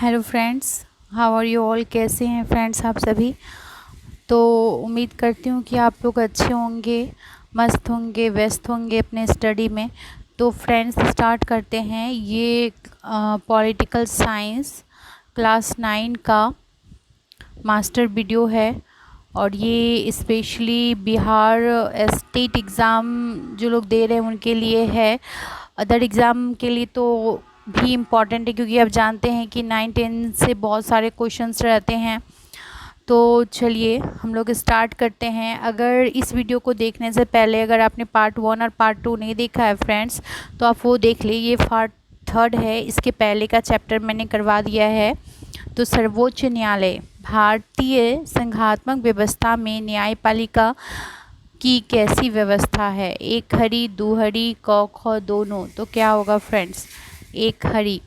Hello friends, how are you all. कैसे हैं friends आप सभी। तो उम्मीद करती हूँ कि आप लोग अच्छे होंगे, मस्त होंगे, व्यस्त होंगे अपने स्टडी में। तो फ्रेंड्स स्टार्ट करते हैं। ये पॉलिटिकल साइंस क्लास 9 का मास्टर वीडियो है और ये स्पेशली बिहार स्टेट एग्ज़ाम जो लोग दे रहे हैं उनके लिए है। अदर एग्ज़ाम के लिए तो भी इम्पॉर्टेंट है, क्योंकि आप जानते हैं कि 9-10 से बहुत सारे क्वेश्चंस रहते हैं। तो चलिए हम लोग स्टार्ट करते हैं। अगर इस वीडियो को देखने से पहले अगर आपने पार्ट 1 और पार्ट 2 नहीं देखा है फ्रेंड्स, तो आप वो देख लीजिए। ये पार्ट 3 है, इसके पहले का चैप्टर मैंने करवा दिया है। तो सर्वोच्च न्यायालय भारतीय संघात्मक व्यवस्था में न्यायपालिका की कैसी व्यवस्था है। एक हरी, दो हरी, क ख दोनों। तो क्या होगा फ्रेंड्स, एक हरी।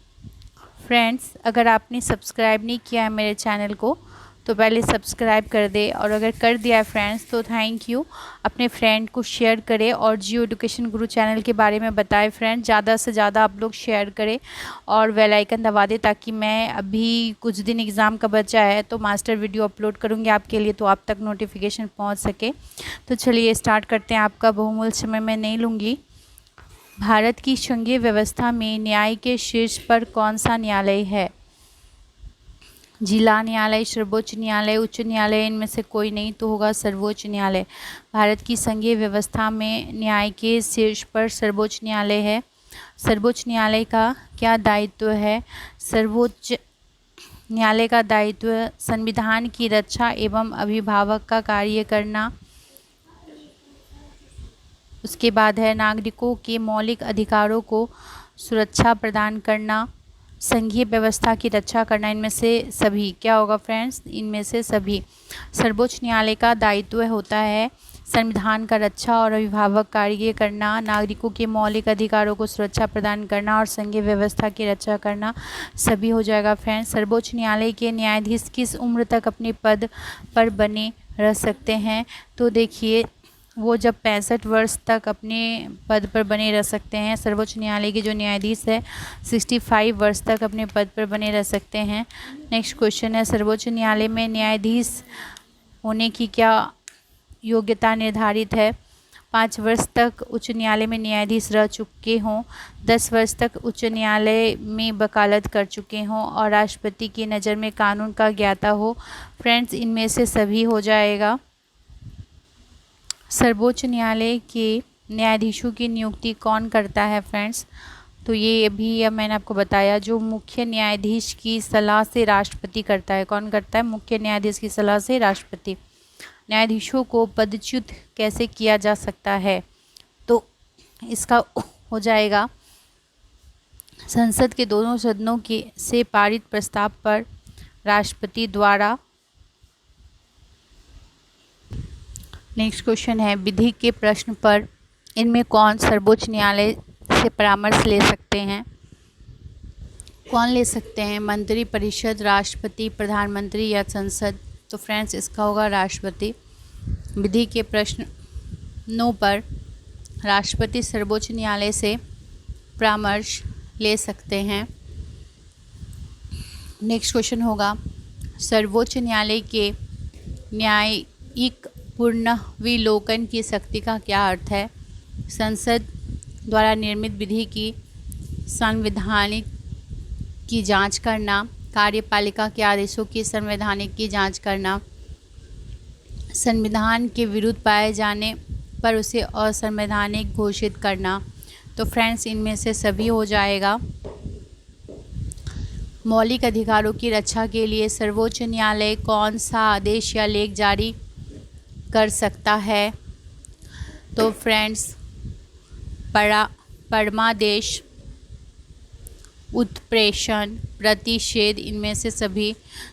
फ्रेंड्स अगर आपने सब्सक्राइब नहीं किया है मेरे चैनल को तो पहले सब्सक्राइब कर दे, और अगर कर दिया है फ्रेंड्स तो थैंक यू। अपने फ्रेंड को शेयर करें और जियो एजुकेशन गुरु चैनल के बारे में बताएं फ्रेंड्स। ज़्यादा से ज़्यादा आप लोग शेयर करें और बेल आइकन दबा दें, ताकि मैं अभी कुछ दिन एग्ज़ाम का बचा है तो मास्टर वीडियो अपलोड करूँगी आपके लिए, तो आप तक नोटिफिकेशन पहुँच सके। तो चलिए स्टार्ट करते हैं। आपका बहुमूल्य समय मैं नहीं लूँगी। भारत की संघीय व्यवस्था में न्याय के शीर्ष पर कौन सा न्यायालय है। जिला न्यायालय, सर्वोच्च न्यायालय, उच्च न्यायालय। इनमें से कोई नहीं तो होगा सर्वोच्च न्यायालय। भारत की संघीय व्यवस्था में न्याय के शीर्ष पर सर्वोच्च न्यायालय है। सर्वोच्च न्यायालय का क्या दायित्व है। सर्वोच्च न्यायालय का दायित्व संविधान की रक्षा एवं अभिभावक का कार्य करना। उसके बाद है नागरिकों के मौलिक अधिकारों को सुरक्षा प्रदान करना, संघीय व्यवस्था की रक्षा करना। इनमें से सभी क्या होगा फ्रेंड्स, इनमें से सभी। सर्वोच्च न्यायालय का दायित्व होता है संविधान का रक्षा और अभिभावक कार्य करना, नागरिकों के मौलिक अधिकारों को सुरक्षा प्रदान करना और संघीय व्यवस्था की रक्षा करना। सभी हो जाएगा फ्रेंड्स। सर्वोच्च न्यायालय के न्यायाधीश किस उम्र तक अपने पद पर बने रह सकते हैं। तो देखिए वो जब 65 वर्ष तक अपने पद पर बने रह सकते हैं। सर्वोच्च न्यायालय के जो न्यायाधीश है 65 वर्ष तक अपने पद पर बने रह सकते हैं। नेक्स्ट क्वेश्चन है, सर्वोच्च न्यायालय में न्यायाधीश होने की क्या योग्यता निर्धारित है। 5 वर्ष तक उच्च न्यायालय में न्यायाधीश रह चुके हों, 10 वर्ष तक उच्च न्यायालय में वकालत कर चुके हों और राष्ट्रपति की नज़र में कानून का ज्ञाता हो। फ्रेंड्स इनमें से सभी हो जाएगा। सर्वोच्च न्यायालय के न्यायाधीशों की नियुक्ति कौन करता है फ्रेंड्स। तो ये अभी अब मैंने आपको बताया, जो मुख्य न्यायाधीश की सलाह से राष्ट्रपति करता है। कौन करता है, मुख्य न्यायाधीश की सलाह से राष्ट्रपति। न्यायाधीशों को पदच्युत कैसे किया जा सकता है। तो इसका हो जाएगा संसद के दोनों सदनों के से पारित प्रस्ताव पर राष्ट्रपति द्वारा। नेक्स्ट क्वेश्चन है, विधि के प्रश्न पर इनमें कौन सर्वोच्च न्यायालय से परामर्श ले सकते हैं। कौन ले सकते हैं, मंत्री परिषद, राष्ट्रपति, प्रधानमंत्री या संसद। तो फ्रेंड्स इसका होगा राष्ट्रपति। विधि के प्रश्नों पर राष्ट्रपति सर्वोच्च न्यायालय से परामर्श ले सकते हैं। नेक्स्ट क्वेश्चन होगा, सर्वोच्च न्यायालय के न्यायिक पुनर्विलोकन की शक्ति का क्या अर्थ है। संसद द्वारा निर्मित विधि की संवैधानिक की जांच करना, कार्यपालिका के आदेशों की संवैधानिक की जांच करना, संविधान के विरुद्ध पाए जाने पर उसे असंवैधानिक घोषित करना। तो फ्रेंड्स इनमें से सभी हो जाएगा। मौलिक अधिकारों की रक्षा के लिए सर्वोच्च न्यायालय कौन सा आदेश या लेख जारी कर सकता है। तो फ्रेंड्स परमादेश, उत्प्रेषण, प्रतिषेध। इनमें से सभी।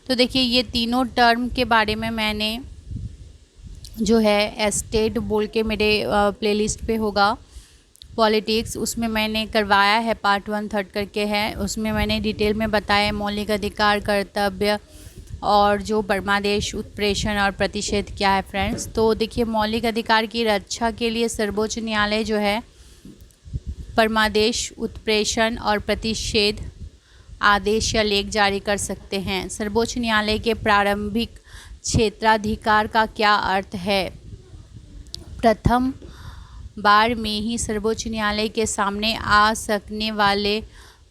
तो देखिए ये तीनों टर्म के बारे में मैंने जो है स्टेट बोल के मेरे प्लेलिस्ट पे होगा पॉलिटिक्स, उसमें मैंने करवाया है। पार्ट 1 3 करके है, उसमें मैंने डिटेल में बताया मौलिक अधिकार, कर्तव्य और जो परमादेश, उत्प्रेषण और प्रतिषेध क्या है फ्रेंड्स। तो देखिए मौलिक अधिकार की रक्षा के लिए सर्वोच्च न्यायालय जो है परमादेश, उत्प्रेषण और प्रतिषेध आदेश या लेख जारी कर सकते हैं। सर्वोच्च न्यायालय के प्रारंभिक क्षेत्राधिकार का क्या अर्थ है? प्रथम बार में ही सर्वोच्च न्यायालय के सामने आ सकने वाले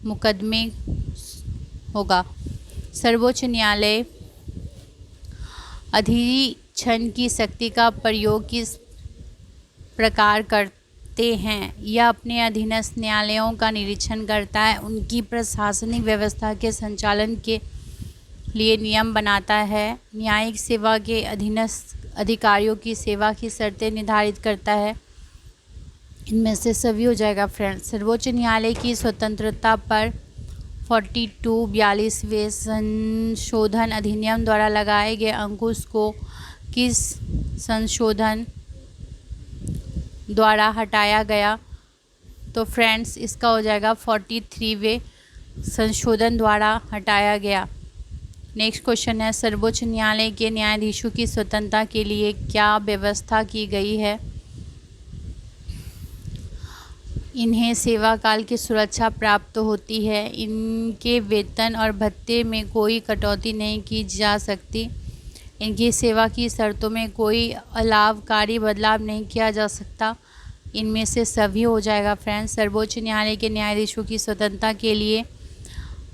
मुकदमे होगा। सर्वोच्च न्यायालय अधिक्षण की शक्ति का प्रयोग किस प्रकार करते हैं? यह अपने अधीनस्थ न्यायालयों का निरीक्षण करता है, उनकी प्रशासनिक व्यवस्था के संचालन के लिए नियम बनाता है, न्यायिक सेवा के अधीनस्थ अधिकारियों की सेवा की शर्तें निर्धारित करता है। इनमें से सभी हो जाएगा फ्रेंड्स। सर्वोच्च न्यायालय की स्वतंत्रता पर 42वें संशोधन अधिनियम द्वारा लगाए गए अंकुश को किस संशोधन द्वारा हटाया गया? तो फ्रेंड्स इसका हो जाएगा 43वें संशोधन द्वारा हटाया गया। नेक्स्ट क्वेश्चन है, सर्वोच्च न्यायालय के न्यायाधीशों की स्वतंत्रता के लिए क्या व्यवस्था की गई है? इन्हें सेवा काल की सुरक्षा प्राप्त होती है, इनके वेतन और भत्ते में कोई कटौती नहीं की जा सकती, इनकी सेवा की शर्तों में कोई अलाभकारी बदलाव नहीं किया जा सकता। इनमें से सभी हो जाएगा फ्रेंड्स। सर्वोच्च न्यायालय के न्यायाधीशों की स्वतंत्रता के लिए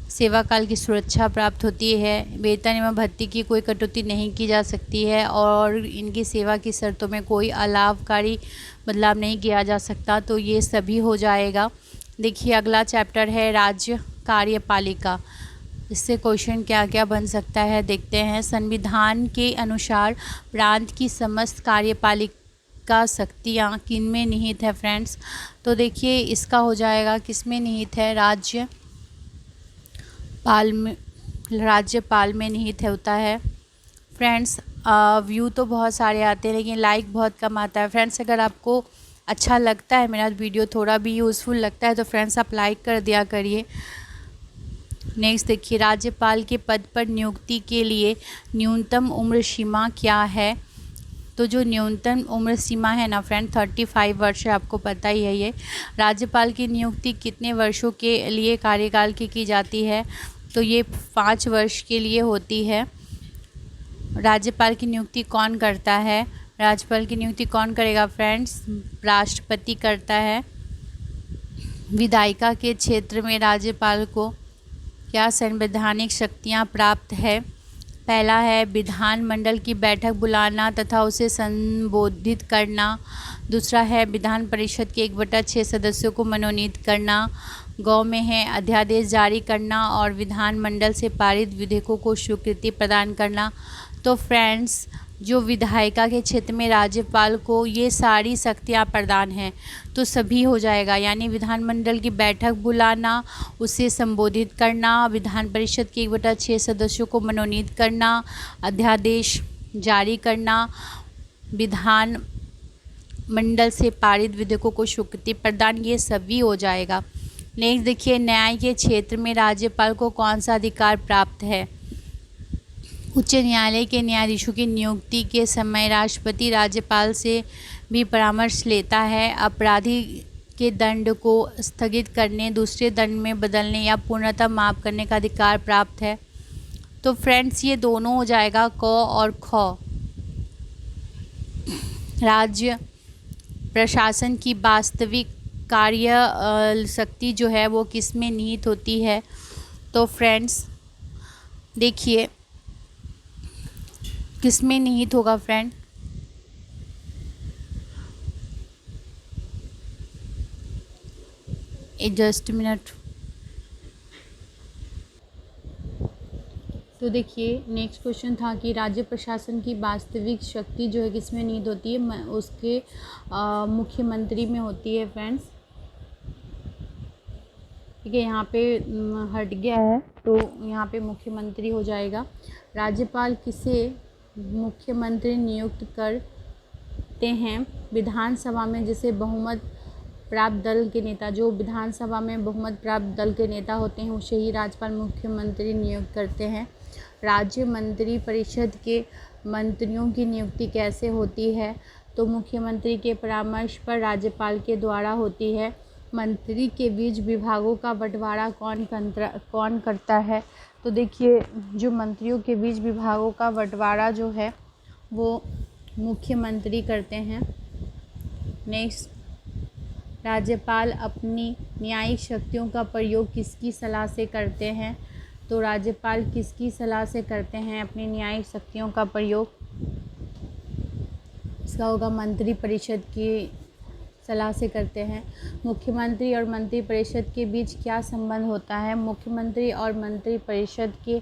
सेवा काल की सुरक्षा प्राप्त होती है, वेतन एवं भत्ते की कोई कटौती नहीं की जा सकती है और इनकी सेवा की शर्तों में कोई अलाभकारी बदलाव नहीं किया जा सकता। तो ये सभी हो जाएगा। देखिए अगला चैप्टर है राज्य कार्यपालिका। इससे क्वेश्चन क्या क्या बन सकता है देखते हैं। संविधान के अनुसार प्रांत की समस्त कार्यपालिका शक्तियाँ किनमें निहित है फ्रेंड्स? तो देखिए इसका हो जाएगा किसमें निहित है? राज्यपाल में निहित होता है फ्रेंड्स। व्यू तो बहुत सारे आते हैं लेकिन लाइक बहुत कम आता है फ्रेंड्स। अगर आपको अच्छा लगता है मेरा वीडियो, थोड़ा भी यूज़फुल लगता है तो फ्रेंड्स आप लाइक कर दिया करिए। नेक्स्ट देखिए, राज्यपाल के पद पर नियुक्ति के लिए न्यूनतम उम्र सीमा क्या है? तो जो न्यूनतम उम्र सीमा है ना फ्रेंड 35 वर्ष है, आपको पता ही है ये। राज्यपाल की नियुक्ति कितने वर्षों के लिए कार्यकाल की जाती है? तो ये 5 वर्ष के लिए होती है। राज्यपाल की नियुक्ति कौन करता है? राज्यपाल की नियुक्ति कौन करेगा फ्रेंड्स? राष्ट्रपति करता है। विधायिका के क्षेत्र में राज्यपाल को क्या संवैधानिक शक्तियाँ प्राप्त है? पहला है विधानमंडल की बैठक बुलाना तथा उसे संबोधित करना। दूसरा है विधान परिषद के 1/6 सदस्यों को मनोनीत करना। गौ में है अध्यादेश जारी करना और विधानमंडल से पारित विधेयकों को स्वीकृति प्रदान करना। तो फ्रेंड्स जो विधायिका के क्षेत्र में राज्यपाल को ये सारी शक्तियाँ प्रदान हैं तो सभी हो जाएगा, यानी विधानमंडल की बैठक बुलाना, उसे संबोधित करना, विधान परिषद के 1/6 सदस्यों को मनोनीत करना, अध्यादेश जारी करना, विधान मंडल से पारित विधेयकों को स्वीकृति प्रदान, ये सभी हो जाएगा। नेक्स्ट देखिए, न्याय के क्षेत्र में राज्यपाल को कौन सा अधिकार प्राप्त है? उच्च न्यायालय के न्यायाधीशों की नियुक्ति के समय राष्ट्रपति राज्यपाल से भी परामर्श लेता है। अपराधी के दंड को स्थगित करने, दूसरे दंड में बदलने या पूर्णतः माफ़ करने का अधिकार प्राप्त है। तो फ्रेंड्स ये दोनों हो जाएगा क और ख। राज्य प्रशासन की वास्तविक कार्य शक्ति जो है वो किस में निहित होती है? तो फ्रेंड्स देखिए किस में निहित होगा फ्रेंड? Just minute. तो देखिए नेक्स्ट क्वेश्चन था कि राज्य प्रशासन की वास्तविक शक्ति जो है किस में निहित होती है? उसके मुख्यमंत्री में होती है फ्रेंड्स। ठीक है, यहाँ पे हट गया है तो यहाँ पे मुख्यमंत्री हो जाएगा। राज्यपाल किसे मुख्यमंत्री नियुक्त करते हैं? विधानसभा में जिसे बहुमत प्राप्त दल के नेता, जो विधानसभा में बहुमत प्राप्त दल के नेता होते हैं उसे ही राज्यपाल मुख्यमंत्री नियुक्त करते हैं। राज्य मंत्री परिषद के मंत्रियों की नियुक्ति कैसे होती है? तो मुख्यमंत्री के परामर्श पर राज्यपाल के द्वारा होती है। मंत्री के बीच विभागों का बंटवारा कौन करता है? तो देखिए, जो मंत्रियों के बीच विभागों का बंटवारा जो है वो मुख्यमंत्री करते हैं। नेक्स्ट, राज्यपाल अपनी न्यायिक शक्तियों का प्रयोग किसकी सलाह से करते हैं? तो राज्यपाल किसकी सलाह से करते हैं अपनी न्यायिक शक्तियों का प्रयोग? इसका होगा मंत्रिपरिषद की सलाह से करते हैं। मुख्यमंत्री और मंत्रिपरिषद के बीच क्या संबंध होता है? मुख्यमंत्री और मंत्रिपरिषद के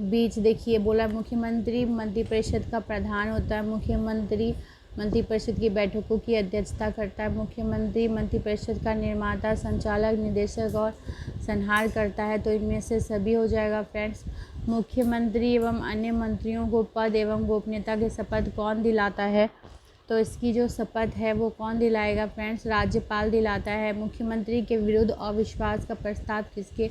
बीच देखिए बोला, मुख्यमंत्री मंत्रिपरिषद का प्रधान होता है। मुख्यमंत्री मंत्रिपरिषद की बैठकों की अध्यक्षता करता है। मुख्यमंत्री मंत्रिपरिषद का निर्माता, संचालक, निदेशक और संहार करता है। तो इनमें से सभी हो जाएगा फ्रेंड्स। मुख्यमंत्री एवं अन्य मंत्रियों को पद एवं गोपनीयता की शपथ कौन दिलाता है? तो इसकी जो शपथ है वो कौन दिलाएगा फ्रेंड्स? राज्यपाल दिलाता है। मुख्यमंत्री के विरुद्ध अविश्वास का प्रस्ताव किसके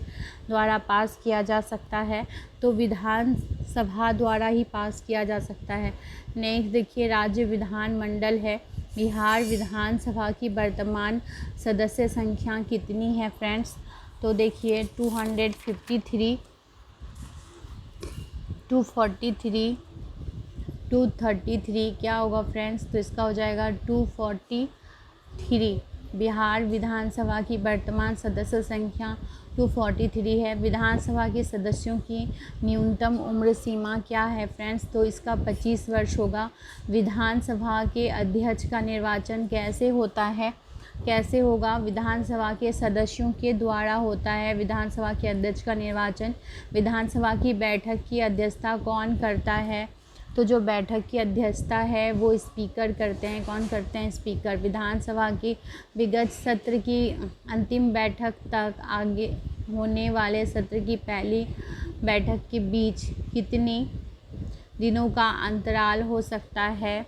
द्वारा पास किया जा सकता है? तो विधानसभा द्वारा ही पास किया जा सकता है। नेक्स्ट देखिए, राज्य विधानमंडल है। बिहार विधानसभा की वर्तमान सदस्य संख्या कितनी है फ्रेंड्स? तो देखिए 253, 243, 233 क्या होगा फ्रेंड्स? तो इसका हो जाएगा 243। बिहार विधानसभा की वर्तमान सदस्य संख्या 243 है। विधानसभा के सदस्यों की न्यूनतम उम्र सीमा क्या है फ्रेंड्स? तो इसका 25 वर्ष होगा। विधानसभा के अध्यक्ष का निर्वाचन कैसे होता है? कैसे होगा? विधानसभा के सदस्यों के द्वारा होता है विधानसभा के अध्यक्ष का निर्वाचन। विधानसभा की बैठक की अध्यक्षता कौन करता है? तो जो बैठक की अध्यक्षता है वो स्पीकर करते हैं। कौन करते हैं? स्पीकर। विधानसभा की विगत सत्र की अंतिम बैठक तक आगे होने वाले सत्र की पहली बैठक के बीच कितने दिनों का अंतराल हो सकता है?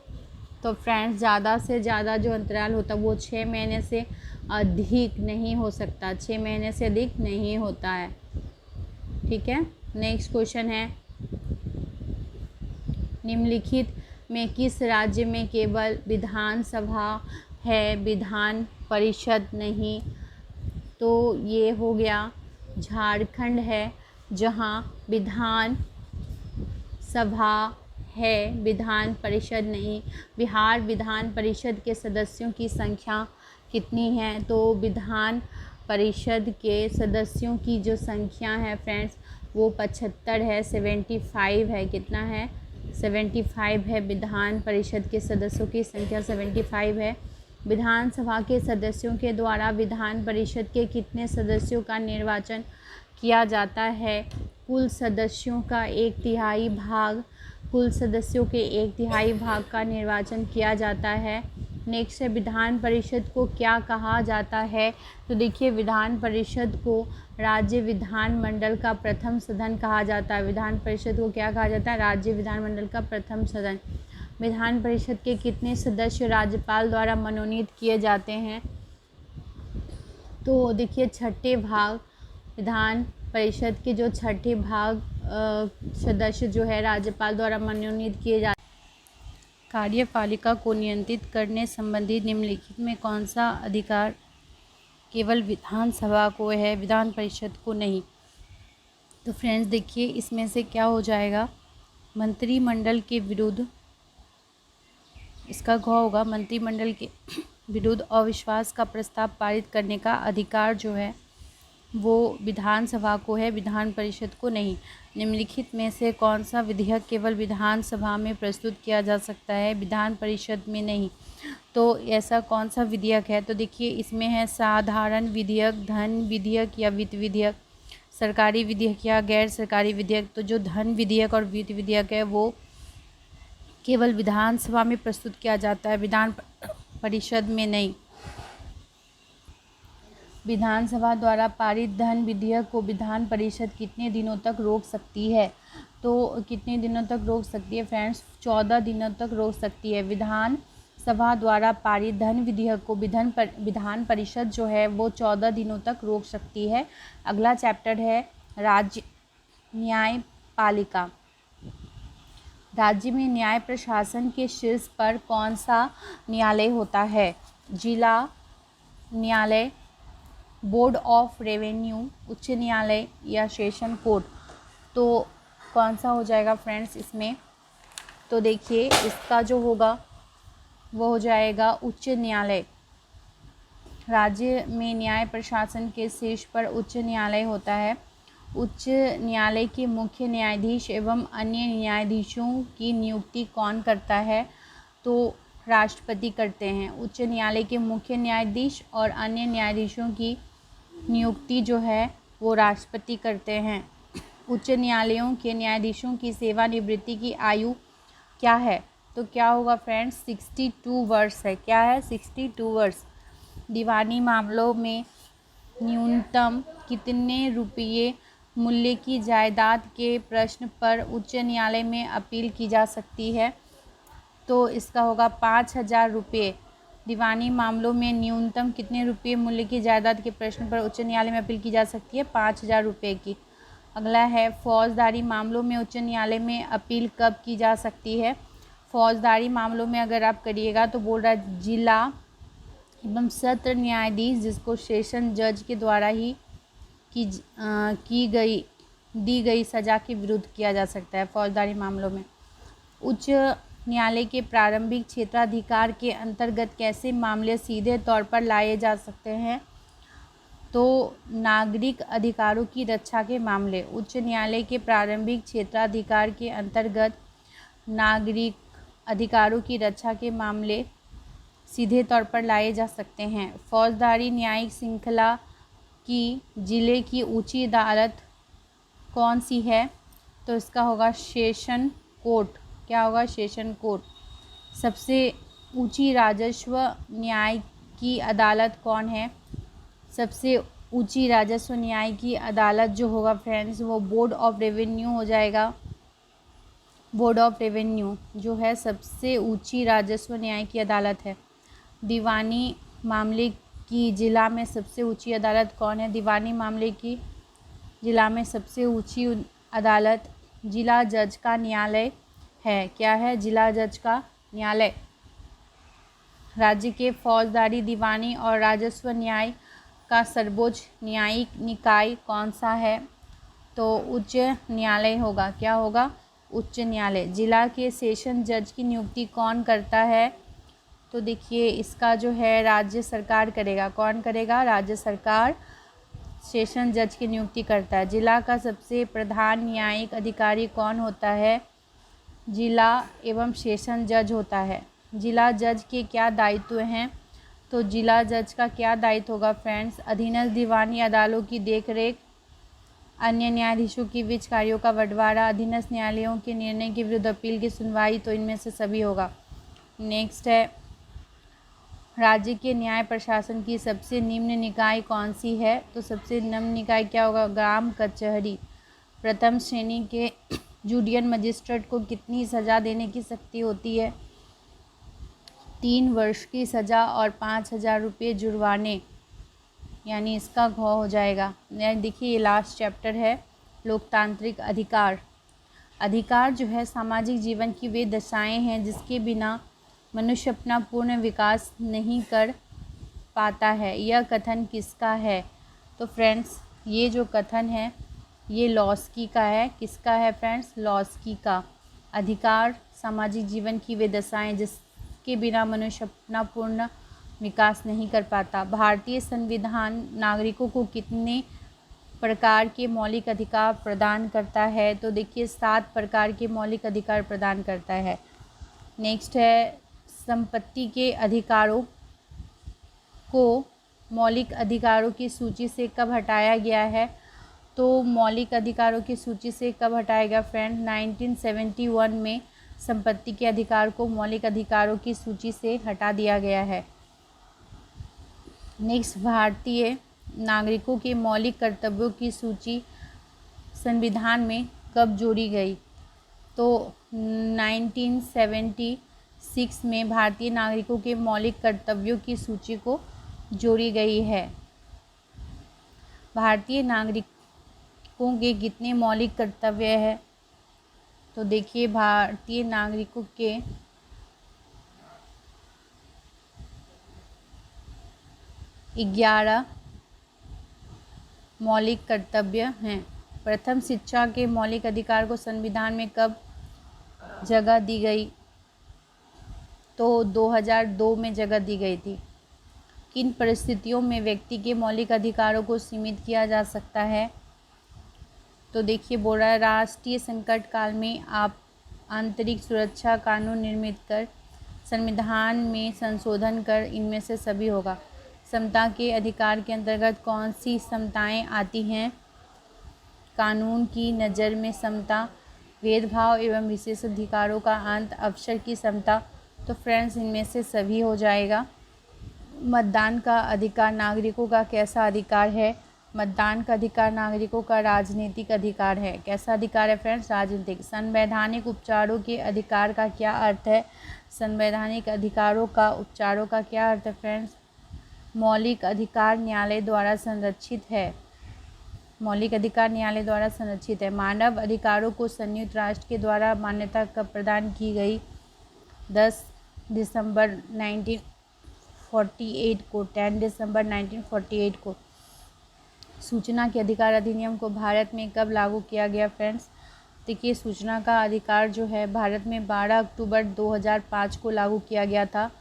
तो फ्रेंड्स, ज़्यादा से ज़्यादा जो अंतराल होता है वो 6 महीने से अधिक नहीं हो सकता। 6 महीने से अधिक नहीं होता है। ठीक है। नेक्स्ट क्वेश्चन है, निम्नलिखित में किस राज्य में केवल विधानसभा है, विधान परिषद नहीं? तो ये हो गया झारखंड है, जहाँ विधान सभा है, विधान परिषद नहीं। बिहार विधान परिषद के सदस्यों की संख्या कितनी है? तो विधान परिषद के सदस्यों की जो संख्या है फ्रेंड्स वो 75 है, 75 है। कितना है? 75 है। विधान परिषद के सदस्यों की संख्या 75 है। विधानसभा के सदस्यों के द्वारा विधान परिषद के कितने सदस्यों का निर्वाचन किया जाता है? कुल सदस्यों का 1/3 भाग, कुल सदस्यों के 1/3 भाग का निर्वाचन किया जाता है। नेक्स्ट है, विधान परिषद को क्या कहा जाता है? तो देखिए, विधान परिषद को राज्य विधानमंडल का प्रथम सदन कहा जाता है। विधान परिषद को क्या कहा जाता है? राज्य विधानमंडल का प्रथम सदन। विधान परिषद के कितने सदस्य राज्यपाल द्वारा मनोनीत किए जाते हैं? तो देखिए, छठे भाग विधान परिषद के जो छठे भाग सदस्य जो है राज्यपाल द्वारा मनोनीत किए जाते हैं। कार्यपालिका को नियंत्रित करने संबंधी निम्नलिखित में कौन सा अधिकार केवल विधानसभा को है, विधान परिषद को नहीं? तो फ्रेंड्स देखिए, इसमें से क्या हो जाएगा? मंत्रिमंडल के विरुद्ध, इसका घ होगा, मंत्रिमंडल के विरुद्ध अविश्वास का प्रस्ताव पारित करने का अधिकार जो है वो विधानसभा को है, विधान परिषद को नहीं। निम्नलिखित में से कौन सा विधेयक केवल विधानसभा में प्रस्तुत किया जा सकता है, विधान परिषद में नहीं? तो ऐसा कौन सा विधेयक है? तो देखिए, इसमें है साधारण विधेयक, धन विधेयक या वित्त विधेयक, सरकारी विधेयक या गैर सरकारी विधेयक। तो जो धन विधेयक और वित्त विधेयक है वो केवल विधानसभा में प्रस्तुत किया जाता है, विधान परिषद में नहीं। विधानसभा द्वारा पारित धन विधेयक को विधान परिषद कितने दिनों तक रोक सकती है? तो कितने दिनों तक रोक सकती है फ्रेंड्स? 14 दिनों तक रोक सकती है। विधानसभा द्वारा पारित धन विधेयक को विधान परिषद जो है वो 14 दिनों तक रोक सकती है। अगला चैप्टर है राज्य न्यायपालिका। राज्य में न्याय प्रशासन के शीर्ष पर कौन सा न्यायालय होता है? जिला न्यायालय, बोर्ड ऑफ रेवेन्यू, उच्च न्यायालय या सेशन कोर्ट। तो कौन सा हो जाएगा फ्रेंड्स इसमें? तो देखिए इसका जो होगा वो हो जाएगा उच्च न्यायालय। राज्य में न्याय प्रशासन के शीर्ष पर उच्च न्यायालय होता है। उच्च न्यायालय के मुख्य न्यायाधीश एवं अन्य न्यायाधीशों की नियुक्ति कौन करता है? तो राष्ट्रपति करते हैं। उच्च न्यायालय के मुख्य न्यायाधीश और अन्य न्यायाधीशों की नियुक्ति जो है वो राष्ट्रपति करते हैं। उच्च न्यायालयों के न्यायाधीशों की सेवानिवृत्ति की आयु क्या है? तो क्या होगा फ्रेंड्स? 62 वर्ष है। क्या है? 62 वर्ष। दीवानी मामलों में न्यूनतम कितने रुपये मूल्य की जायदाद के प्रश्न पर उच्च न्यायालय में अपील की जा सकती है? तो इसका होगा 5,000 रुपये। दीवानी मामलों में न्यूनतम कितने रुपये मूल्य की जायदाद के प्रश्न पर उच्च न्यायालय में अपील की जा सकती है? 5,000 रुपये की। अगला है फौजदारी मामलों में उच्च न्यायालय में अपील कब की जा सकती है? फौजदारी मामलों में अगर आप करिएगा तो बोल रहा है जिला एवं सत्र न्यायाधीश, जिसको सेशन जज के द्वारा ही दी गई सज़ा के विरुद्ध किया जा सकता है फौजदारी मामलों में। उच्च न्यायालय के प्रारंभिक क्षेत्राधिकार के अंतर्गत कैसे मामले सीधे तौर पर लाए जा सकते हैं? तो नागरिक अधिकारों की रक्षा के मामले। उच्च न्यायालय के प्रारंभिक क्षेत्राधिकार के अंतर्गत नागरिक अधिकारों की रक्षा के मामले सीधे तौर पर लाए जा सकते हैं। फौजदारी न्यायिक श्रृंखला की जिले की ऊंची अदालत कौन सी है? तो इसका होगा सेशन कोर्ट। क्या होगा? Session court. सबसे ऊंची राजस्व न्याय की अदालत कौन है? सबसे ऊंची राजस्व न्याय की अदालत जो होगा फ्रेंड्स वो बोर्ड ऑफ रेवेन्यू हो जाएगा। बोर्ड ऑफ रेवेन्यू जो है सबसे ऊंची राजस्व न्याय की अदालत है। दीवानी मामले की जिला में सबसे ऊंची अदालत कौन है? दीवानी मामले की जिला में सबसे ऊंची अदालत जिला जज का न्यायालय है। क्या है? जिला जज का न्यायालय। राज्य के फौजदारी, दीवानी और राजस्व न्याय का सर्वोच्च न्यायिक निकाय कौन सा है? तो उच्च न्यायालय होगा। क्या होगा? उच्च न्यायालय। जिला के सेशन जज की नियुक्ति कौन करता है? तो देखिए इसका जो है राज्य सरकार करेगा। कौन करेगा? राज्य सरकार सेशन जज की नियुक्ति करता है। जिला का सबसे प्रधान न्यायिक अधिकारी कौन होता है? जिला एवं सेशन जज होता है। जिला जज के क्या दायित्व हैं? तो जिला जज का क्या दायित्व होगा फ्रेंड्स? अधीनस्थ दीवानी अदालतों की देखरेख, अन्य न्यायाधीशों के बीच कार्यों का बंटवारा, अधीनस्थ न्यायालयों के निर्णय के विरुद्ध अपील की सुनवाई। तो इनमें से सभी होगा। नेक्स्ट है राज्य के न्याय प्रशासन की सबसे निम्न निकाय कौन सी है? तो सबसे निम्न निकाय क्या होगा? ग्राम कचहरी। प्रथम श्रेणी के जुडिशियल मजिस्ट्रेट को कितनी सज़ा देने की शक्ति होती है? 3 वर्ष की सज़ा और 5,000 रुपये जुर्माने, यानी इसका घ हो जाएगा। देखिए ये लास्ट चैप्टर है लोकतांत्रिक अधिकार। अधिकार जो है सामाजिक जीवन की वे दशाएं हैं जिसके बिना मनुष्य अपना पूर्ण विकास नहीं कर पाता है। यह कथन किसका है? तो फ्रेंड्स ये जो कथन है ये लॉस्की का है। किसका है फ्रेंड्स? लॉस्की का। अधिकार सामाजिक जीवन की वे दशाएं जिसके बिना मनुष्य अपना पूर्ण विकास नहीं कर पाता। भारतीय संविधान नागरिकों को कितने प्रकार के मौलिक अधिकार प्रदान करता है? तो देखिए 7 प्रकार के मौलिक अधिकार प्रदान करता है। नेक्स्ट है संपत्ति के अधिकारों को मौलिक अधिकारों की सूची से कब हटाया गया है? तो मौलिक अधिकारों की सूची से कब हटाया गया फ्रेंड? 1971 में संपत्ति के अधिकार को मौलिक अधिकारों की सूची से हटा दिया गया है। नेक्स्ट भारतीय नागरिकों के मौलिक कर्तव्यों की सूची संविधान में कब जोड़ी गई? तो 1976 में भारतीय नागरिकों के मौलिक कर्तव्यों की सूची को जोड़ी गई है। भारतीय नागरिकों के कितने मौलिक कर्तव्य हैं? तो देखिए भारतीय नागरिकों के 11 मौलिक कर्तव्य हैं। प्रथम शिक्षा के मौलिक अधिकार को संविधान में कब जगह दी गई? तो 2002 में जगह दी गई थी। किन परिस्थितियों में व्यक्ति के मौलिक अधिकारों को सीमित किया जा सकता है? तो देखिए बोल रहा है राष्ट्रीय संकट काल में आप आंतरिक सुरक्षा कानून निर्मित कर संविधान में संशोधन कर इनमें से सभी होगा। समता के अधिकार के अंतर्गत कौन सी समताएं आती हैं? कानून की नज़र में समता, भेदभाव एवं विशेष अधिकारों का अंत, अवसर की समता। तो फ्रेंड्स इनमें से सभी हो जाएगा। मतदान का अधिकार नागरिकों का कैसा अधिकार है? मतदान का अधिकार नागरिकों का राजनीतिक अधिकार है। कैसा अधिकार है फ्रेंड्स? राजनीतिक। संवैधानिक उपचारों के अधिकार का क्या अर्थ है? संवैधानिक अधिकारों का उपचारों का क्या अर्थ है फ्रेंड्स? मौलिक अधिकार न्यायालय द्वारा संरक्षित है। मौलिक अधिकार न्यायालय द्वारा संरक्षित है। मानव अधिकारों को संयुक्त राष्ट्र के द्वारा मान्यता कब प्रदान की गई? 10 दिसंबर 1948 को। 10 दिसंबर 1948 को। सूचना के अधिकार अधिनियम को भारत में कब लागू किया गया फ्रेंड्स? देखिए सूचना का अधिकार जो है भारत में 12 अक्टूबर 2005 को लागू किया गया था।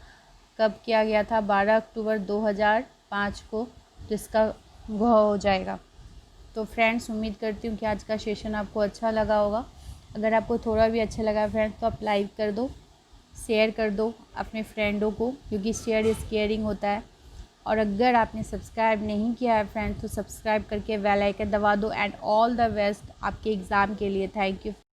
कब किया गया था? 12 अक्टूबर 2005 को। तो इसका वह हो जाएगा। तो फ्रेंड्स उम्मीद करती हूँ कि आज का सेशन आपको अच्छा लगा होगा। अगर आपको थोड़ा भी अच्छा लगा फ्रेंड्स तो आप लाइक कर दो, शेयर कर दो अपने फ्रेंडों को, क्योंकि शेयर इज़ केयरिंग होता है। और अगर आपने सब्सक्राइब नहीं किया है फ्रेंड्स तो सब्सक्राइब करके बेल आइकन दबा दो। एंड ऑल द बेस्ट आपके एग्ज़ाम के लिए। Thank you.